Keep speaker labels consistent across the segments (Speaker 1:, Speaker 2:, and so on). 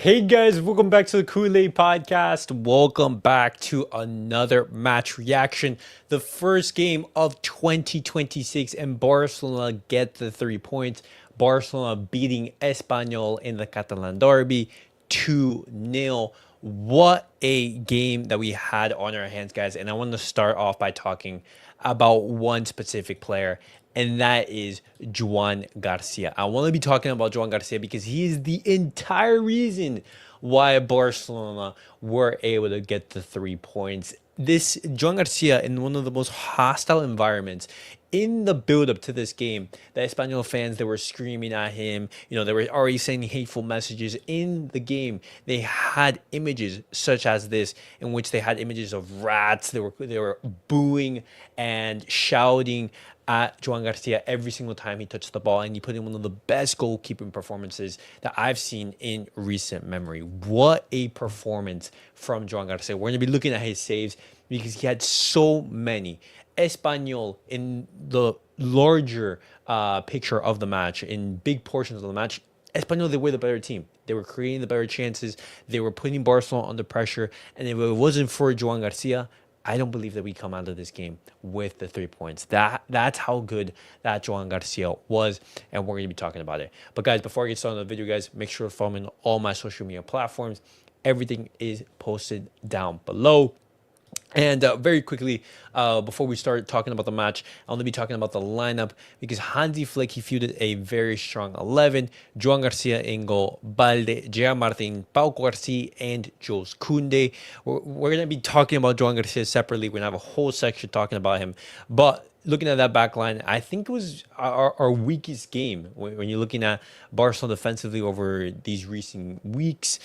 Speaker 1: Hey guys, welcome back to the Kool-Aid Podcast. Welcome back to another match reaction. The first game of 2026, and Barcelona get the 3 points. Barcelona beating Espanyol in the Catalan Derby 2-0. What a game that we had on our hands, guys. And I want to start off by talking about one specific player, and that is Joan Garcia. I want to be talking about Joan Garcia because he is the entire reason why Barcelona were able to get the 3 points. This Joan Garcia, in one of the most hostile environments in the build-up to this game, the Espanyol fans, they were screaming at him. They were already sending hateful messages in the game. They had images such as this, in which they had images of rats. They were booing and shouting at Joan Garcia every single time he touched the ball, and he put in one of the best goalkeeping performances that I've seen in recent memory. What a performance from Joan Garcia. We're going to be looking at his saves because he had so many. Espanyol, in the larger picture of the match, in big portions of the match, Espanyol, they were the better team. They were creating the better chances. They were putting Barcelona under pressure. And if it wasn't for Joan Garcia, I don't believe that we come out of this game with the 3 points. That's how good that Joan Garcia was, and we're going to be talking about it. But guys, before I get started on the video, guys, make sure to follow me on all my social media platforms. Everything is posted down below. And very quickly, before we start talking about the match, I want to be talking about the lineup because Hansi Flick, he fielded a very strong 11. Joan Garcia in goal, Balde, Gerard Martin, Pau Garcia, and Jules Koundé. We're going to be talking about Joan Garcia separately. We're going to have a whole section talking about him. But looking at that back line, I think it was our weakest game when you're looking at Barcelona defensively over these recent weeks.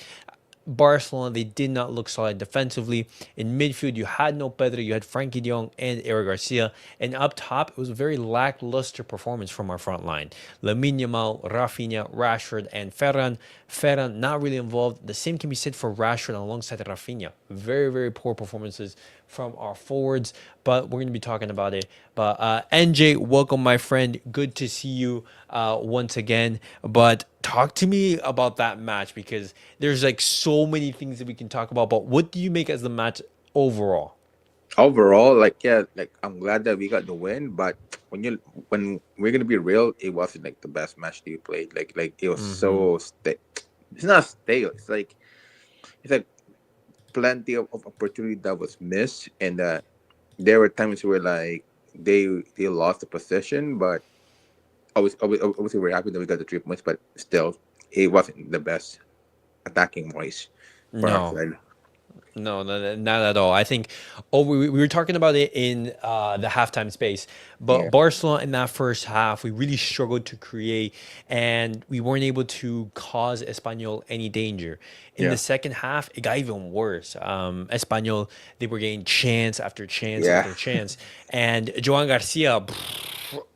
Speaker 1: Barcelona, they did not look solid defensively. In midfield, you had no Pedro, you had Frankie de Jong and Eric Garcia. And up top, it was a very lackluster performance from our front line. Lamine Yamal, Rafinha, Rashford, and Ferran. Ferran not really involved. The same can be said for Rashford alongside Rafinha. Very, very poor performances from our forwards, but we're going to be talking about it. But NJ, welcome, my friend. Good to see you once again. But talk to me about that match because there's like so many things that we can talk about. But what do you make as the match overall?
Speaker 2: Overall, like I'm glad that we got the win, but when we're gonna be real, it wasn't like the best match that you played. Like it was
Speaker 1: Mm-hmm.
Speaker 2: so it's not stale. It's like plenty of opportunity that was missed, and there were times where like they lost the possession, but obviously we're happy that we got the 3 points, but still it wasn't the best attacking wise for our
Speaker 1: No.
Speaker 2: side.
Speaker 1: No, not at all. I think, we were talking about it in the halftime space, but
Speaker 2: Yeah,
Speaker 1: Barcelona in that first half, we really struggled to create, and we weren't able to cause Espanyol any danger. In the
Speaker 2: yeah,
Speaker 1: second half, it got even worse. Espanyol, they were getting chance after chance
Speaker 2: yeah.
Speaker 1: after chance, and Joan Garcia,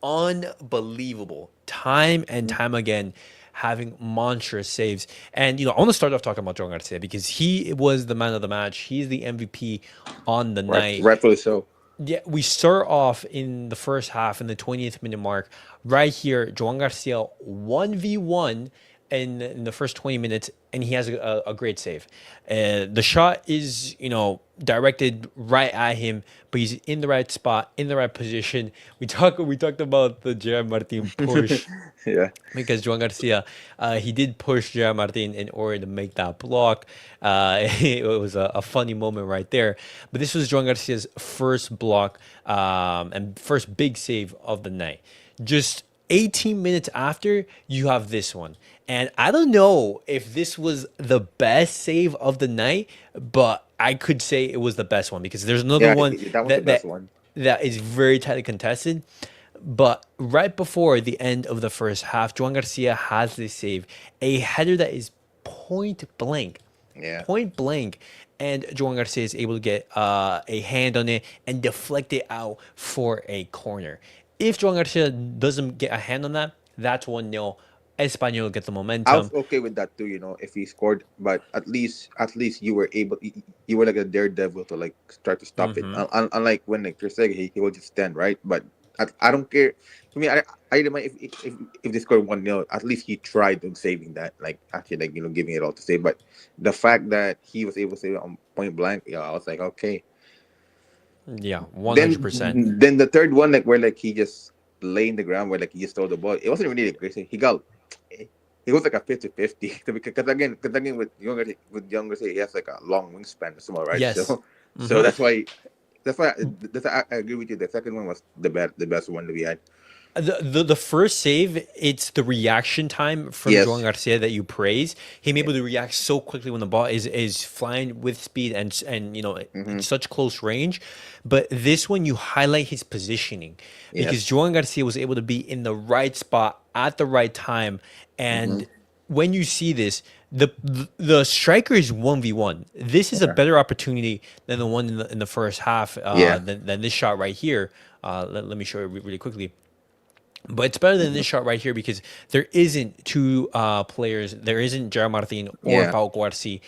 Speaker 1: unbelievable, time and time again, having monstrous saves. And I want to start off talking about Joan Garcia because he was the man of the match. He's the MVP on the night.
Speaker 2: Rightfully so.
Speaker 1: Yeah, we start off in the first half in the 20th minute mark. Right here, Joan Garcia 1v1 in the first 20 minutes, and he has a great save. The shot is, directed right at him, but he's in the right spot, in the right position. We talked about the Gerard Martin push
Speaker 2: Yeah.
Speaker 1: because Joan Garcia, he did push Gerard Martin in order to make that block. It was a funny moment right there. But this was Joan Garcia's first block and first big save of the night. Just 18 minutes after, you have this one. And I don't know if this was the best save of the night, but I could say it was the best one because there's another
Speaker 2: Yeah,
Speaker 1: one
Speaker 2: that was the
Speaker 1: that
Speaker 2: best
Speaker 1: that
Speaker 2: one.
Speaker 1: that is very tightly contested. But right before the end of the first half, Joan Garcia has this save, a header that is
Speaker 2: Yeah.
Speaker 1: point blank, and Joan Garcia is able to get a hand on it and deflect it out for a corner. If Joan Garcia doesn't get a hand on that, that's 1-0. Espanyol get the
Speaker 2: I was
Speaker 1: momentum.
Speaker 2: okay with that too, if he scored, but at least you were able, you were like a daredevil to like try to stop it. Unlike when like you're saying he will just stand right, but I don't care. To me, I don't mind if they score 1-0. At least he tried on saving that, like actually, like giving it all to save. But the fact that he was able to save it on point blank, yeah, I was like, okay.
Speaker 1: Yeah,
Speaker 2: Then
Speaker 1: 100%.
Speaker 2: then the third one, like where like he just lay in the ground, where like he just stole the ball. It wasn't really a great save. He got. He was like a 50-50 because again with younger say he has like a long wingspan as well, right?
Speaker 1: Yes.
Speaker 2: So that's why I agree with you. The second one was the best one that we had.
Speaker 1: The first save, it's the reaction time from Joan
Speaker 2: Yes.
Speaker 1: Garcia that you praise. Him
Speaker 2: Yeah.
Speaker 1: able to react so quickly when the ball is flying with speed and
Speaker 2: Mm-hmm.
Speaker 1: it's such close range. But this one you highlight his positioning because
Speaker 2: Yes.
Speaker 1: Joan Garcia was able to be in the right spot at the right time.
Speaker 2: Mm-hmm.
Speaker 1: And when you see this, the striker is 1v1. This is a
Speaker 2: Yeah.
Speaker 1: better opportunity than the one in the first half
Speaker 2: Yeah.
Speaker 1: than this shot right here. Let me show you really quickly. But it's better than
Speaker 2: Mm-hmm.
Speaker 1: this shot right here because there isn't two players. There isn't Gerard Martin or
Speaker 2: Yeah.
Speaker 1: Pau Guarci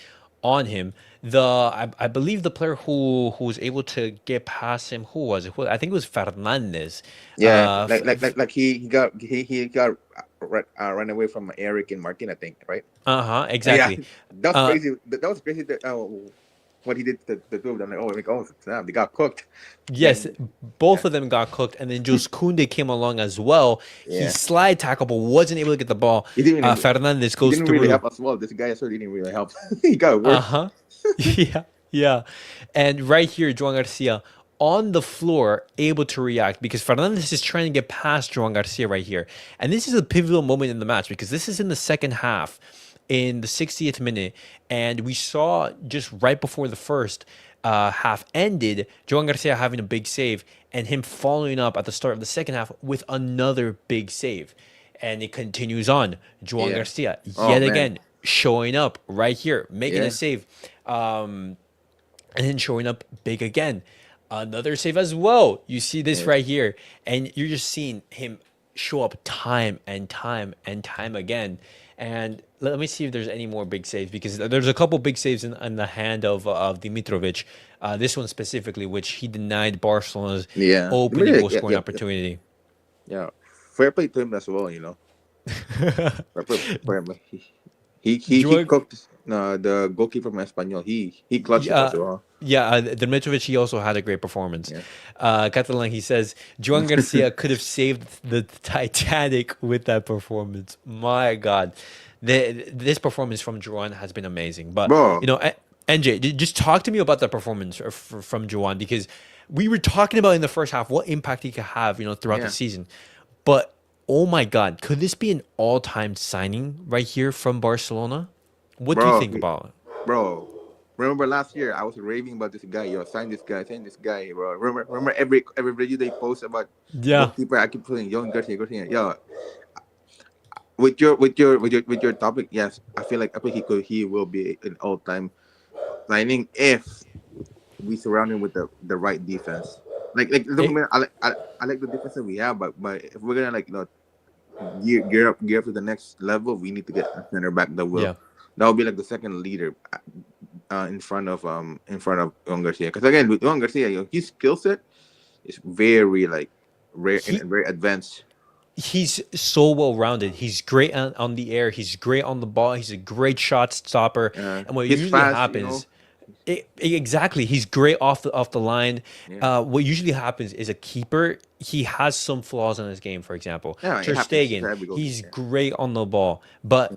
Speaker 1: on him. I believe the player who was able to get past him, who was it? I think it was Fernandez.
Speaker 2: Yeah. Like he got run away from Eric and Martin, I think, right? Yeah.
Speaker 1: Exactly.
Speaker 2: That was
Speaker 1: Uh,
Speaker 2: crazy. That was crazy. That what he did to the two of them. Like, oh, snap, they got cooked.
Speaker 1: yes,
Speaker 2: Then
Speaker 1: both
Speaker 2: yeah,
Speaker 1: of them got cooked, and then Jules Koundé came along as well. He
Speaker 2: yeah.
Speaker 1: slide tackle, but wasn't able to get the ball. Fernandez
Speaker 2: He
Speaker 1: goes
Speaker 2: didn't really
Speaker 1: through.
Speaker 2: help us well. This guy actually didn't really help. He got
Speaker 1: Uh
Speaker 2: worse.
Speaker 1: huh. Yeah, yeah. And right here, Joan Garcia on the floor, able to react because Fernandez is trying to get past Joan Garcia right here. And this is a pivotal moment in the match because this is in the second half, in the 60th minute. And we saw just right before the first half ended, Joan Garcia having a big save and him following up at the start of the second half with another big save. And it continues on. Joan
Speaker 2: Yeah.
Speaker 1: Garcia,
Speaker 2: Oh
Speaker 1: yet
Speaker 2: man.
Speaker 1: again, showing up right here, making a
Speaker 2: Yeah.
Speaker 1: save, and then showing up big again. Another save as well. You see this
Speaker 2: Yeah.
Speaker 1: right here, and you're just seeing him show up time and time and time again. And let me see if there's any more big saves because there's a couple big saves in the hand of Dimitrovic. This one specifically, which he denied Barcelona's
Speaker 2: Yeah.
Speaker 1: opening goal scoring opportunity.
Speaker 2: Yeah. Fair play to him as well. Fair play for him. He
Speaker 1: Joel,
Speaker 2: cooked the goalkeeper from Espanyol. He clutched it as
Speaker 1: yeah,
Speaker 2: well.
Speaker 1: yeah. Dmitrovic, he also had a great performance.
Speaker 2: Yeah.
Speaker 1: Catalan, he says, Joan Garcia could have saved the Titanic with that performance. My God, this performance from Joan has been amazing. But
Speaker 2: Bro,
Speaker 1: NJ, just talk to me about the performance from Joan because we were talking about in the first half what impact he could have, throughout the
Speaker 2: yeah.
Speaker 1: season. But oh my God, could this be an all-time signing right here from Barcelona? What do you
Speaker 2: Bro,
Speaker 1: think about it?
Speaker 2: bro. Remember last year I was raving about this guy. Sign this guy, bro. Remember every video they post about
Speaker 1: Yeah.
Speaker 2: goalkeeper. I keep putting Joan Garcia, Garcia. Yo, with your topic, yes, I think he will be an all time signing if we surround him with the right defense. Like it doesn't
Speaker 1: It,
Speaker 2: mean I like the defense that we have, but if we're gonna gear up to the next level, we need to get a center back
Speaker 1: yeah.
Speaker 2: that will be like the second leader in front of Juan Garcia. Because again, with Juan Garcia, his skill set is very like rare
Speaker 1: He
Speaker 2: and very advanced.
Speaker 1: he's so well rounded. He's great on the air. He's great on the ball. He's a great shot stopper. And what
Speaker 2: He's
Speaker 1: usually
Speaker 2: fast,
Speaker 1: happens, exactly, he's great off the line.
Speaker 2: Yeah,
Speaker 1: What usually happens is a keeper. He has some flaws in his game. For example,
Speaker 2: yeah, it
Speaker 1: Ter
Speaker 2: happens to
Speaker 1: Stegen.
Speaker 2: every
Speaker 1: He's
Speaker 2: goalkeeper.
Speaker 1: great on the ball, but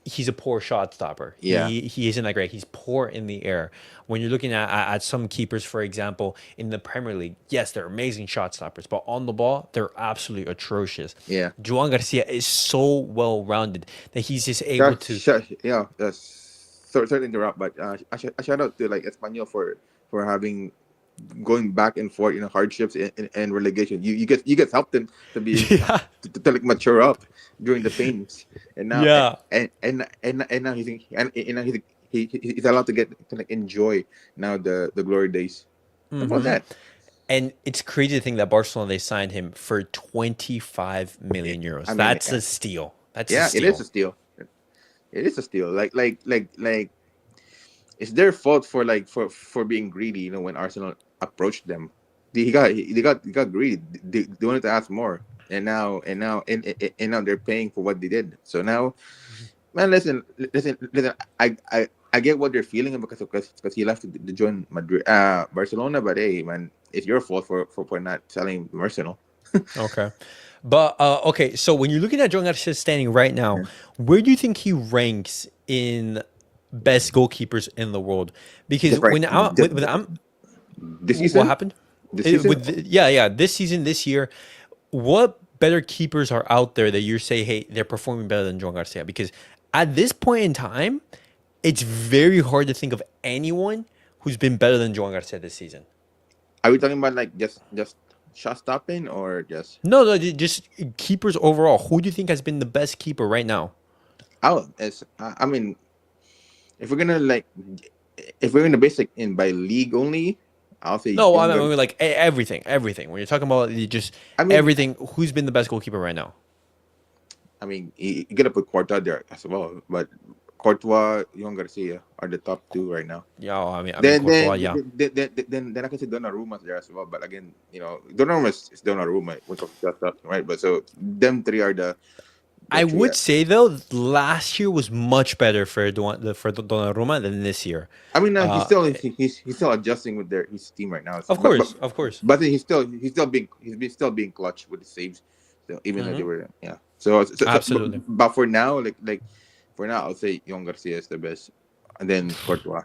Speaker 1: he's a poor shot stopper.
Speaker 2: Yeah,
Speaker 1: He isn't that great. He's poor in the air. When you're looking at some keepers, for example, in the Premier League, yes, they're amazing shot stoppers, but on the ball, they're absolutely atrocious.
Speaker 2: yeah.
Speaker 1: Joan Garcia is so well rounded that he's just able
Speaker 2: That,
Speaker 1: to.
Speaker 2: yeah. Sorry to interrupt, but I shout out to like Espanyol for having going back and forth, hardships and relegation. You guys helped them to be
Speaker 1: Yeah,
Speaker 2: to like mature up during the pains, and now
Speaker 1: yeah.
Speaker 2: and now and now he's allowed to get to like enjoy now the glory days. How about
Speaker 1: hmm
Speaker 2: that?
Speaker 1: And it's crazy to think that Barcelona they signed him for 25
Speaker 2: Yeah,
Speaker 1: million euros.
Speaker 2: I mean,
Speaker 1: That's a steal. That's a
Speaker 2: yeah, it is a
Speaker 1: steal.
Speaker 2: steal. It is a steal. It's their fault for being greedy. When Arsenal approached them. he got greedy. They wanted to ask more, and now they're paying for what they did. So now, man, listen. I get what they're feeling because he left to join Barcelona, but hey, man, it's your fault for not selling Arsenal.
Speaker 1: Okay. But okay, so when you're looking at Joan Garcia standing right now,
Speaker 2: Yeah.
Speaker 1: where do you think he ranks in best goalkeepers in the world? Because
Speaker 2: Just right,
Speaker 1: when I with I'm
Speaker 2: this
Speaker 1: what
Speaker 2: season,
Speaker 1: happened?
Speaker 2: this season.
Speaker 1: Yeah, this season, this year, what better keepers are out there that you say, hey, they're performing better than Joan Garcia? Because at this point in time, it's very hard to think of anyone who's been better than Joan Garcia this season.
Speaker 2: Are we talking about like just shot stopping or just?
Speaker 1: No, no, just keepers overall. Who do you think has been the best keeper right now?
Speaker 2: Oh, I mean, if we're gonna like, if we're gonna base it in by league only, I'll say
Speaker 1: No, I
Speaker 2: younger.
Speaker 1: mean like everything, everything. When you're talking about just
Speaker 2: I mean,
Speaker 1: everything, who's been the best goalkeeper right now?
Speaker 2: you gotta put Courtois there as well, but Courtois, Joan Garcia are the top two right now.
Speaker 1: Yeah, I mean
Speaker 2: Then
Speaker 1: Courtois.
Speaker 2: then
Speaker 1: Yeah,
Speaker 2: then I can say Donnarumma's there as well. But again, Donnarumma is Donnarumma when it comes to shot stopping, right? But so them three are the
Speaker 1: I
Speaker 2: three.
Speaker 1: would say though last year was much better for for Donnarumma than this year.
Speaker 2: I mean,
Speaker 1: Uh,
Speaker 2: he's still adjusting with his team right now.
Speaker 1: of course, of course.
Speaker 2: But he's still being clutch with the saves. So even though they
Speaker 1: Hmm.
Speaker 2: were
Speaker 1: Absolutely.
Speaker 2: but for now, for now, I'll say Young Garcia is the best, and then Courtois.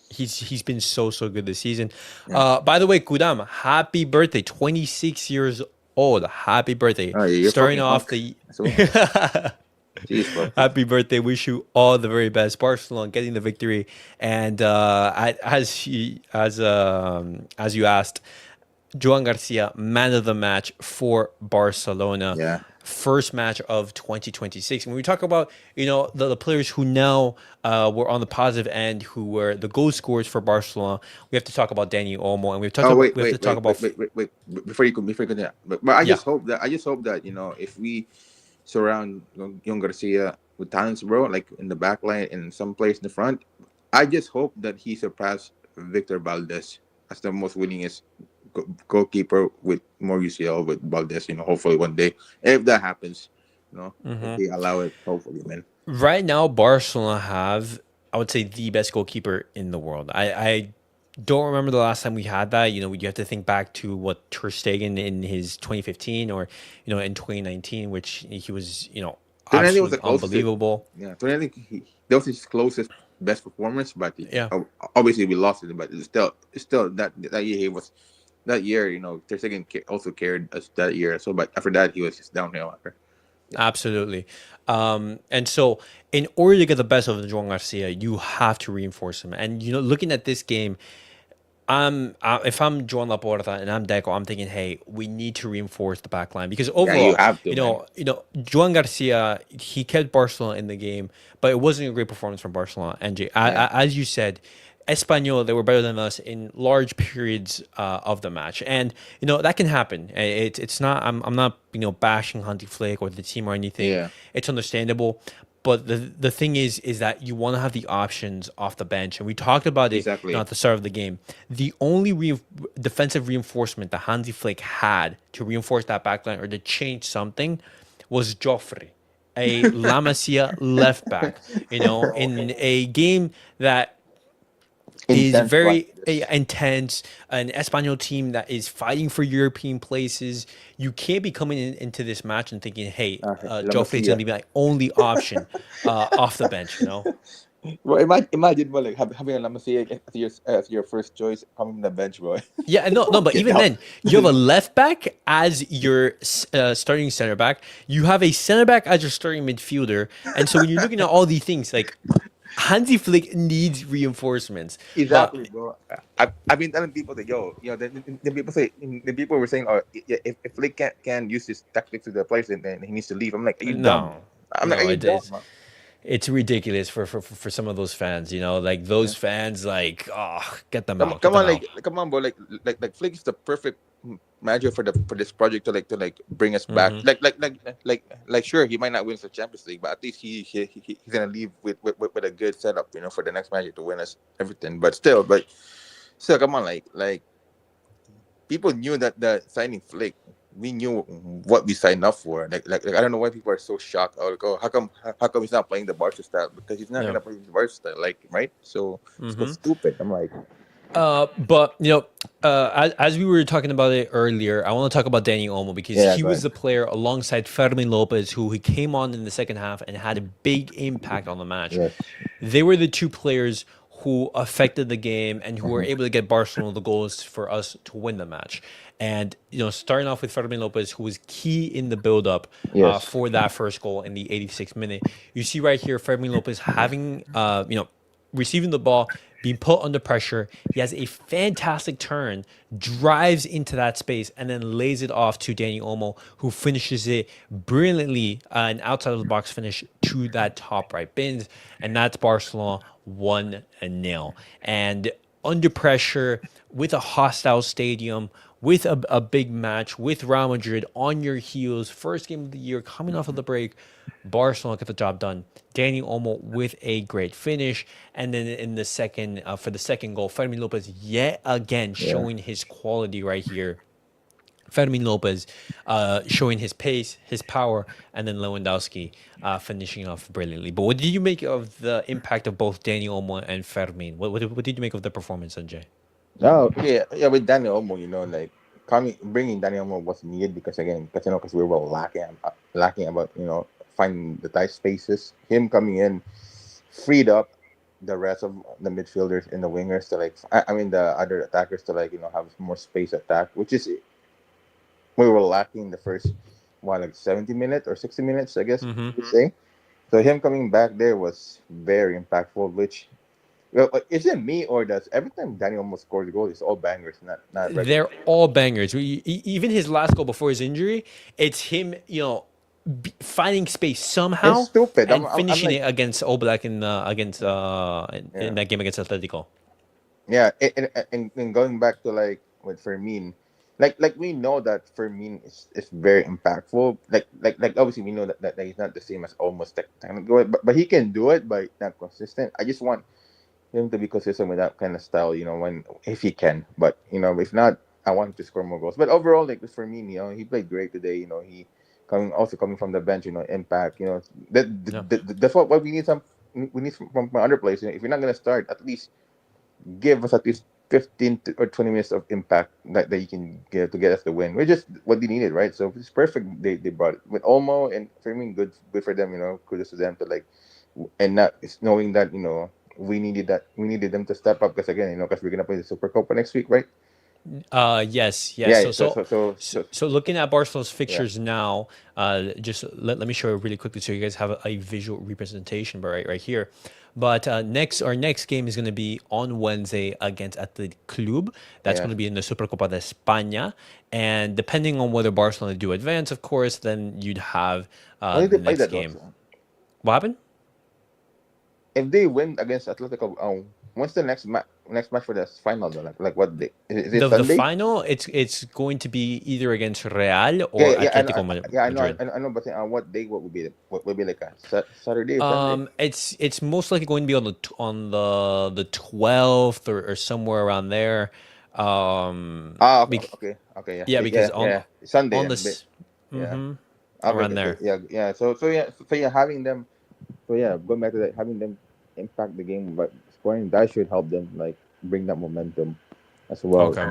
Speaker 1: He's been so good this season.
Speaker 2: Yeah.
Speaker 1: By the way, Kudam, happy birthday! 26 years old. Happy birthday!
Speaker 2: Oh, you're
Speaker 1: Starting
Speaker 2: fucking
Speaker 1: off
Speaker 2: hunk.
Speaker 1: the
Speaker 2: So, jeez, bro.
Speaker 1: happy birthday! Wish you all the very best. Barcelona getting the victory, and as you asked, Joan Garcia, man of the match for Barcelona.
Speaker 2: Yeah,
Speaker 1: First match of 2026. When we talk about, the players who now were on the positive end, who were the goal scorers for Barcelona, we have to talk about Danny Olmo, and
Speaker 2: Oh wait,
Speaker 1: we have to
Speaker 2: wait,
Speaker 1: talk
Speaker 2: wait, wait,
Speaker 1: about,
Speaker 2: wait, wait, wait. Before you continue, but I
Speaker 1: yeah,
Speaker 2: just hope that if we surround Young Garcia with talents, bro, like in the back line and some place in the front, I just hope that he surpassed Victor Valdez as the most winningest goalkeeper with more UCL with Valdez. Hopefully one day, if that happens, if they allow it, hopefully, man.
Speaker 1: right now Barcelona have, I would say, the best goalkeeper in the world. I don't remember the last time we had that. You have to think back to what Ter Stegen in his 2015 or in 2019, which he was
Speaker 2: Tonelli was
Speaker 1: absolutely
Speaker 2: the closest.
Speaker 1: unbelievable.
Speaker 2: Yeah, Tonelli, that was his closest best performance, but
Speaker 1: Yeah.
Speaker 2: obviously we lost it. But it's still that year he was that year. Ter Stegen also carried us that year. So, but after that, he was just downhill. After.
Speaker 1: Absolutely. And so, in order to get the best of Joan Garcia, you have to reinforce him. And looking at this game, if I'm Joan Laporta and I'm Deco, I'm thinking, hey, we need to reinforce the back line because
Speaker 2: Yeah, you
Speaker 1: overall,
Speaker 2: have to, man.
Speaker 1: Joan Garcia, he kept Barcelona in the game, but it wasn't a great performance from Barcelona. And
Speaker 2: Yeah,
Speaker 1: as you said, Espanyol, they were better than us in large periods of the match, and that can happen. It's not. I'm not bashing Hansi Flick or the team or anything.
Speaker 2: yeah,
Speaker 1: It's understandable, but the thing is that you want to have the options off the bench, and we talked about it
Speaker 2: exactly.
Speaker 1: at the start of the game. The only defensive reinforcement that Hansi Flick had to reinforce that backline or to change something was Joffrey, a La Masia left back. In a game that is
Speaker 2: Intense like
Speaker 1: very
Speaker 2: this.
Speaker 1: intense, an Espanyol team that is fighting for European places. You can't be coming into this match and thinking, hey,
Speaker 2: La
Speaker 1: Joffrey is going
Speaker 2: Masia.
Speaker 1: to be my only option off the bench.
Speaker 2: Well, imagine, well, like having a La Masia as your first choice coming from the bench, bro.
Speaker 1: Yeah, no, but
Speaker 2: Get
Speaker 1: even
Speaker 2: out.
Speaker 1: then, you have a left back as your starting center back. You have a center back as your starting midfielder. And so when you're looking at all these things, like Hansi Flick needs reinforcements. But
Speaker 2: Exactly, bro. I've been telling people that the people were saying, oh, yeah, if Flick can't use his tactics to the players, then he needs to leave. I'm like, are you dumb?
Speaker 1: no,
Speaker 2: I'm like, are
Speaker 1: no,
Speaker 2: you
Speaker 1: it
Speaker 2: dumb?
Speaker 1: is. It's ridiculous for some of those fans, like those fans, like, oh, get them
Speaker 2: Come,
Speaker 1: out, get
Speaker 2: come
Speaker 1: them
Speaker 2: on,
Speaker 1: out.
Speaker 2: come on, bro. Like Flick is the perfect manager for this project to bring us back.
Speaker 1: Hmm.
Speaker 2: Sure, he might not win the Champions League, but at least he's gonna leave with a good setup, for the next magic to win us everything. But still, come on, like people knew that the signing Flick. We knew what we signed up for. Like I don't know why people are so shocked. Oh, like, oh how come he's not playing the Barca style? Because he's not
Speaker 1: Yeah.
Speaker 2: gonna play the Barca style, like right. So it's so stupid. I'm like,
Speaker 1: But as we were talking about it earlier, I want to talk about Danny Olmo because
Speaker 2: yeah,
Speaker 1: he
Speaker 2: go
Speaker 1: was
Speaker 2: ahead.
Speaker 1: the player alongside Fermin Lopez who he came on in the second half and had a big impact on the match.
Speaker 2: Yes.
Speaker 1: They were the two players who affected the game and who were
Speaker 2: Mhm.
Speaker 1: able to get Barcelona the goals for us to win the match. And starting off with Fermin Lopez, who was key in the build-up
Speaker 2: Yes.
Speaker 1: for that first goal in the 86th minute. You see right here, Fermin Lopez having receiving the ball, being put under pressure. He has a fantastic turn, drives into that space, and then lays it off to Danny Olmo, who finishes it brilliantly, an outside of the box finish to that top right bins. And that's Barcelona 1-0. And under pressure, with a hostile stadium, with a big match, with Real Madrid on your heels, first game of the year, coming off of the break, Barcelona get the job done. Danny Olmo with a great finish, and then in the second, for the second goal, Fermin Lopez yet again
Speaker 2: Yeah.
Speaker 1: showing his quality right here. Fermin Lopez showing his pace, his power, and then Lewandowski finishing off brilliantly. But what did you make of the impact of both Danny Olmo and Fermin? What did you make of the performance, Sanjay?
Speaker 2: Oh yeah. With Daniel Olmo, like bringing Daniel Olmo was needed because again, because we were lacking about finding the tight spaces. Him coming in freed up the rest of the midfielders and the wingers to I mean the other attackers to have more space attack, which is we were lacking the first 70 minutes or 60 minutes, I guess
Speaker 1: Mm-hmm.
Speaker 2: you could say. So him coming back there was very impactful, which. Well, is it me or does every time Danny almost scores a goal, it's all bangers, not regular?
Speaker 1: They're all bangers. Even his last goal before his injury, it's him, finding space
Speaker 2: It's
Speaker 1: somehow
Speaker 2: stupid.
Speaker 1: and
Speaker 2: I'm
Speaker 1: finishing
Speaker 2: like,
Speaker 1: it against Oblak in
Speaker 2: yeah,
Speaker 1: that game against Atletico.
Speaker 2: yeah, and going back to with Fermin, like we know that Fermin is very impactful. Like obviously we know that he's not the same as almost technical, but he can do it, but not consistent. I just want him to be consistent with that kind of style, when if he can. But if not, I want him to score more goals. But overall, like for me, he played great today. He coming from the bench, impact.
Speaker 1: Yeah.
Speaker 2: That's what we need. We need from other players. If you're not gonna start, at least give us at least 15 or 20 minutes of impact that you can get to get us the win. Which is what they needed, right? So it's perfect. They brought it with Olmo and Fermin. Good for them. Kudos to them to and not it's knowing that we needed them to step up because again because we're gonna play the Super Copa next week, right?
Speaker 1: Yes, yes.
Speaker 2: Yeah.
Speaker 1: So,
Speaker 2: So
Speaker 1: so,
Speaker 2: so so,
Speaker 1: so,
Speaker 2: so
Speaker 1: so looking at Barcelona's
Speaker 2: yeah,
Speaker 1: fixtures now, just let me show it really quickly so you guys have a visual representation, but right here. But our next game is going to be on Wednesday against Athletic Club. That's
Speaker 2: yeah.
Speaker 1: going to be in the Supercopa de España, and depending on whether Barcelona do advance, of course, then you'd have
Speaker 2: When did
Speaker 1: the
Speaker 2: they play
Speaker 1: next
Speaker 2: that one?
Speaker 1: game. What happened?
Speaker 2: If they win against Atletico, when's the next match for the final though? Like what day? Is it
Speaker 1: The
Speaker 2: Sunday?
Speaker 1: final, it's going to be either against Real
Speaker 2: Yeah,
Speaker 1: or
Speaker 2: yeah,
Speaker 1: Atletico
Speaker 2: yeah.
Speaker 1: Madrid.
Speaker 2: I know, but on what day? What would be like a Saturday or Sunday?
Speaker 1: It's most likely going to be on the 12th or somewhere around there.
Speaker 2: Ah, okay,
Speaker 1: bec-
Speaker 2: okay, yeah,
Speaker 1: yeah, because
Speaker 2: yeah. Sunday,
Speaker 1: on
Speaker 2: yeah,
Speaker 1: this
Speaker 2: yeah.
Speaker 1: around there.
Speaker 2: Yeah, yeah. So yeah, having them. So yeah, going back to that, having them impact the game, but scoring that should help them bring that momentum as well,
Speaker 1: Okay.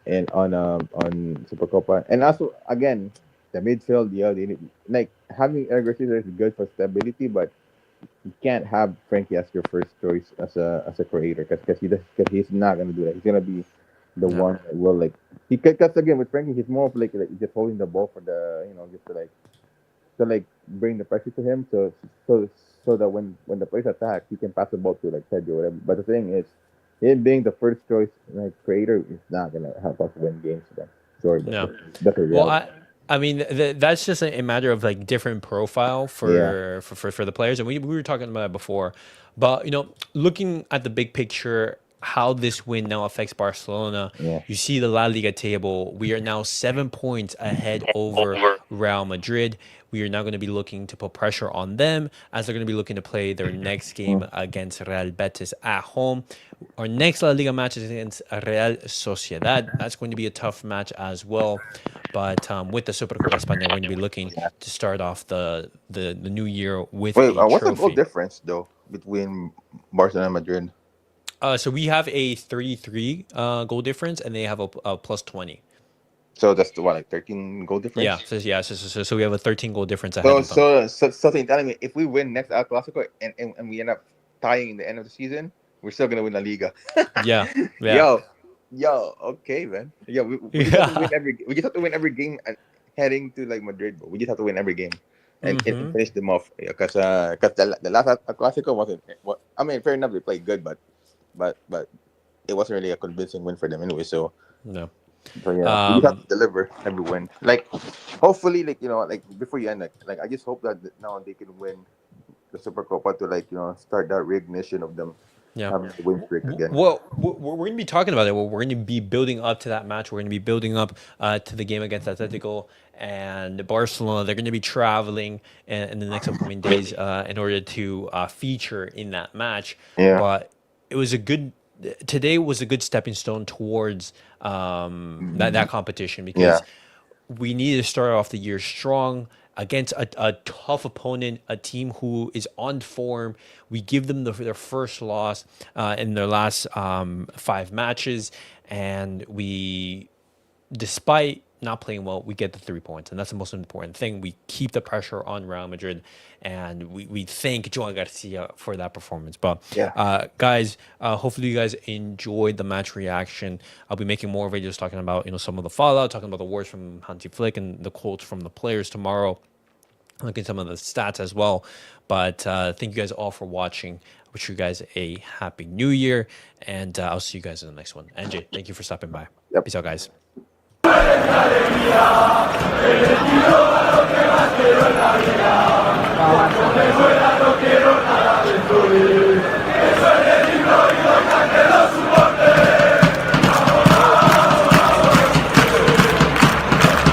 Speaker 2: and on Super Copa, and also again the midfield. Yeah, they need, having Eric Garcia is good for stability, but you can't have Frankie as your first choice as a creator because because he's not gonna do that. He's gonna be the
Speaker 1: Yeah.
Speaker 2: one that will because again with Frankie he's more of like just holding the ball for the just to bring the pressure to him so so that when the players attack he can pass the ball to Teddy or whatever. But the thing is, him being the first choice creator is not gonna help us win games. Then sorry, but
Speaker 1: No.
Speaker 2: that's a
Speaker 1: Well,
Speaker 2: reality.
Speaker 1: I mean that's just a matter of different profile
Speaker 2: Yeah,
Speaker 1: for the players, and we were talking about it before. But looking at the big picture, how this win now affects Barcelona.
Speaker 2: Yeah.
Speaker 1: You see the La Liga table. We are now 7 points ahead over Real Madrid. We are now going to be looking to put pressure on them as they're going to be looking to play their next game against Real Betis at home. Our next La Liga match is against Real Sociedad. That's going to be a tough match as well. But with the Supercopa España, we're going to be looking to start off the new year with
Speaker 2: Wait,
Speaker 1: a
Speaker 2: what's the goal
Speaker 1: trophy.
Speaker 2: difference though between Barcelona and Madrid?
Speaker 1: So we have a 3-3 goal difference, and they have a plus 20.
Speaker 2: So that's the what, like 13 goal difference?
Speaker 1: So we have a 13 goal difference ahead
Speaker 2: So
Speaker 1: of them.
Speaker 2: something telling me if we win next El Clasico and we end up tying in the end of the season, we're still gonna win La Liga.
Speaker 1: Yeah. Yeah.
Speaker 2: Yo, okay, man. Yeah, we just have to win we just have to win every game and heading to like Madrid, but we just have to win every game and finish them off. Yeah, because the last El Clasico wasn't. What I mean, fair enough, they played good, but it wasn't really a convincing win for them anyway. So
Speaker 1: No.
Speaker 2: yeah, we just have to deliver every win. Like, hopefully, like like before you end, like I just hope that now they can win the Super Copa to start that reignition of them having the win streak again.
Speaker 1: Well, we're going to be talking about it. Well, we're going to be building up to that match. We're going to be building up to the game against Atletico and Barcelona. They're going to be traveling in the next upcoming days in order to feature in that match.
Speaker 2: Yeah.
Speaker 1: But it was today was a good stepping stone towards that competition, because we need to start off the year strong against a tough opponent, a team who is on form. We give them their first loss in their last 5 matches, and despite not playing well, we get the 3 points, and that's the most important thing. We keep the pressure on Real Madrid, and we thank Joan García for that performance. But guys, hopefully you guys enjoyed the match reaction. I'll be making more videos talking about some of the fallout, talking about the words from Hansi Flick and the quotes from the players tomorrow, looking at some of the stats as well. But thank you guys all for watching. I wish you guys a happy new year, and I'll see you guys in the next one. NJ, thank you for stopping by. Peace out, guys.